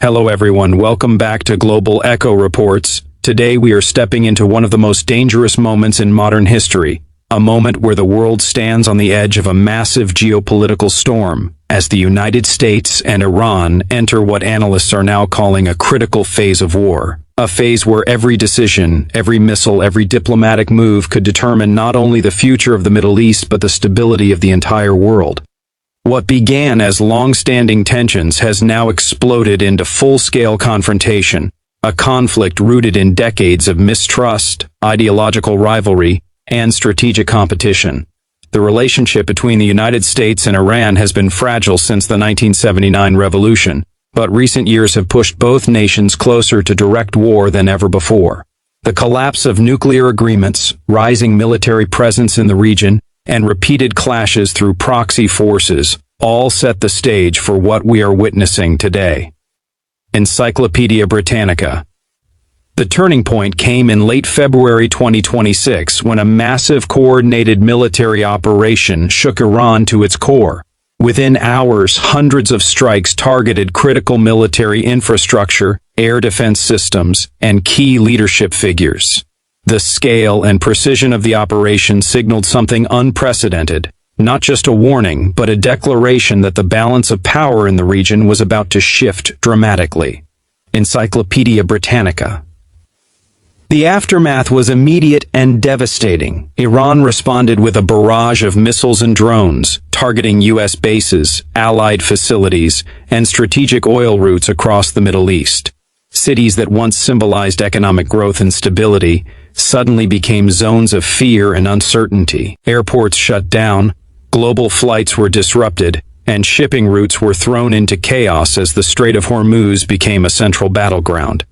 Hello everyone, welcome back to Global Echo Reports. Today we are stepping into one of the most dangerous moments in modern history, a moment where the world stands on the edge of a massive geopolitical storm, as the United States and Iran enter what analysts are now calling a critical phase of war. A phase where every decision, every missile, every diplomatic move could determine not only the future of the Middle East but the stability of the entire world. What began as long-standing tensions has now exploded into full-scale confrontation, a conflict rooted in decades of mistrust, ideological rivalry, and strategic competition. The relationship between the United States and Iran has been fragile since the 1979 revolution, but recent years have pushed both nations closer to direct war than ever before. The collapse of nuclear agreements, rising military presence in the region, and repeated clashes through proxy forces all set the stage for what we are witnessing today. Encyclopedia Britannica. The turning point came in late February 2026 when a massive coordinated military operation shook Iran to its core. Within hours, hundreds of strikes targeted critical military infrastructure, air defense systems, and key leadership figures. The scale and precision of the operation signaled something unprecedented, not just a warning, but a declaration that the balance of power in the region was about to shift dramatically. Encyclopedia Britannica. The aftermath was immediate and devastating. Iran responded with a barrage of missiles and drones, targeting U.S. bases, allied facilities, and strategic oil routes across the Middle East. Cities that once symbolized economic growth and stability suddenly became zones of fear and uncertainty. Airports shut down, global flights were disrupted, and shipping routes were thrown into chaos as the Strait of Hormuz became a central battleground.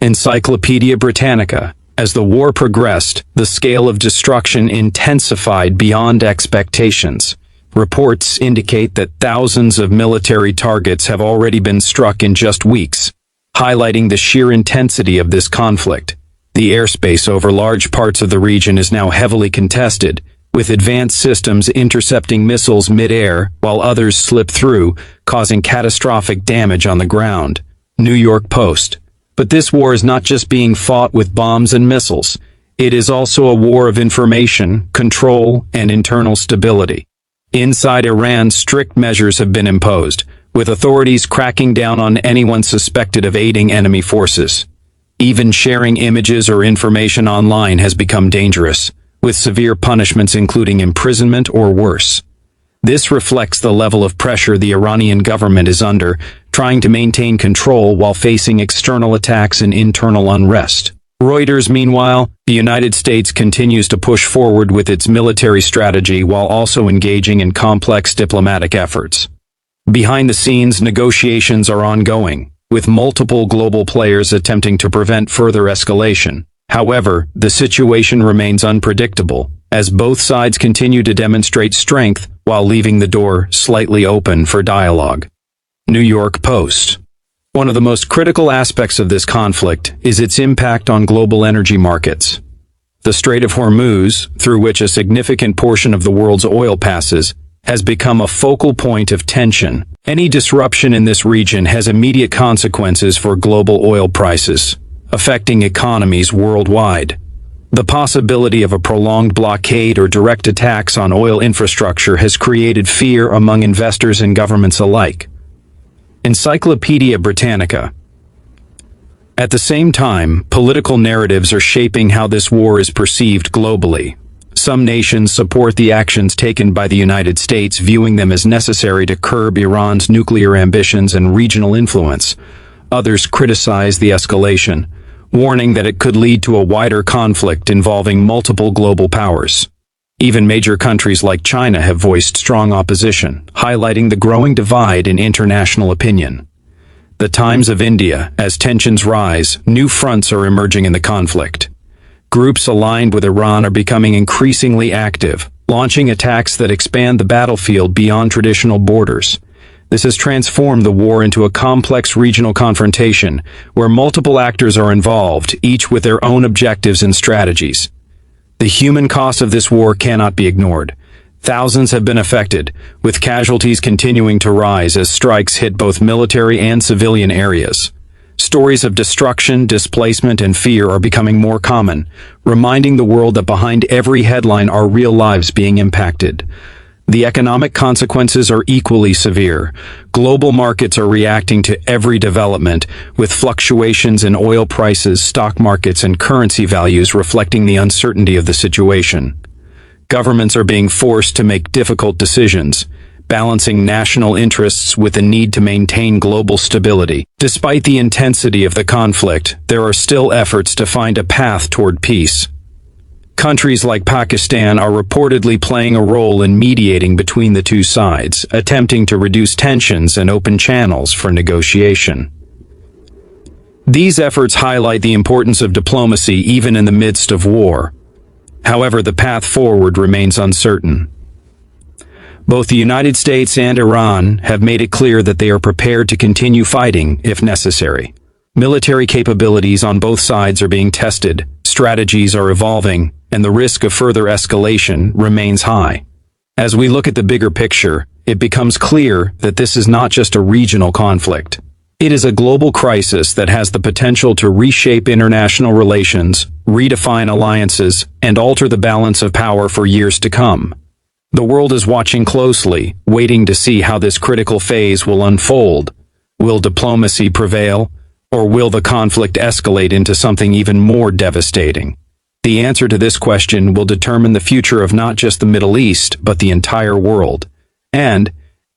Encyclopedia Britannica. As the war progressed, the scale of destruction intensified beyond expectations. Reports indicate that thousands of military targets have already been struck in just weeks, highlighting the sheer intensity of this conflict. The airspace over large parts of the region is now heavily contested, with advanced systems intercepting missiles mid-air while others slip through, causing catastrophic damage on the ground. New York Post. But this war is not just being fought with bombs and missiles. It is also a war of information, control, and internal stability. Inside Iran, strict measures have been imposed, with authorities cracking down on anyone suspected of aiding enemy forces. Even sharing images or information online has become dangerous, with severe punishments including imprisonment or worse. This reflects the level of pressure the Iranian government is under, trying to maintain control while facing external attacks and internal unrest. Reuters, meanwhile, the United States continues to push forward with its military strategy while also engaging in complex diplomatic efforts. Behind the scenes, negotiations are ongoing, with multiple global players attempting to prevent further escalation. However, the situation remains unpredictable, as both sides continue to demonstrate strength while leaving the door slightly open for dialogue. New York Post. One of the most critical aspects of this conflict is its impact on global energy markets. The Strait of Hormuz, through which a significant portion of the world's oil passes, has become a focal point of tension. Any disruption in this region has immediate consequences for global oil prices, affecting economies worldwide. The possibility of a prolonged blockade or direct attacks on oil infrastructure has created fear among investors and governments alike. Encyclopedia Britannica. At the same time, political narratives are shaping how this war is perceived globally. Some nations support the actions taken by the United States, viewing them as necessary to curb Iran's nuclear ambitions and regional influence. Others criticize the escalation, warning that it could lead to a wider conflict involving multiple global powers. Even major countries like China have voiced strong opposition, highlighting the growing divide in international opinion. The Times of India. As tensions rise, new fronts are emerging in the conflict. Groups aligned with Iran are becoming increasingly active, launching attacks that expand the battlefield beyond traditional borders. This has transformed the war into a complex regional confrontation, where multiple actors are involved, each with their own objectives and strategies. The human cost of this war cannot be ignored. Thousands have been affected, with casualties continuing to rise as strikes hit both military and civilian areas. Stories of destruction, displacement, and fear are becoming more common, reminding the world that behind every headline are real lives being impacted. The economic consequences are equally severe. Global markets are reacting to every development, with fluctuations in oil prices, stock markets, and currency values reflecting the uncertainty of the situation. Governments are being forced to make difficult decisions, balancing national interests with the need to maintain global stability. Despite the intensity of the conflict, there are still efforts to find a path toward peace. Countries like Pakistan are reportedly playing a role in mediating between the two sides, attempting to reduce tensions and open channels for negotiation. These efforts highlight the importance of diplomacy even in the midst of war. However, the path forward remains uncertain. Both the United States and Iran have made it clear that they are prepared to continue fighting if necessary. Military capabilities on both sides are being tested, strategies are evolving, and the risk of further escalation remains high. As we look at the bigger picture, it becomes clear that this is not just a regional conflict. It is a global crisis that has the potential to reshape international relations, redefine alliances, and alter the balance of power for years to come. The world is watching closely, waiting to see how this critical phase will unfold. Will diplomacy prevail, or will the conflict escalate into something even more devastating? The answer to this question will determine the future of not just the Middle East, but the entire world. And,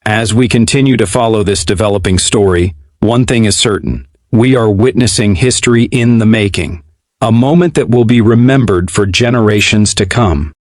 as we continue to follow this developing story, one thing is certain: we are witnessing history in the making, a moment that will be remembered for generations to come.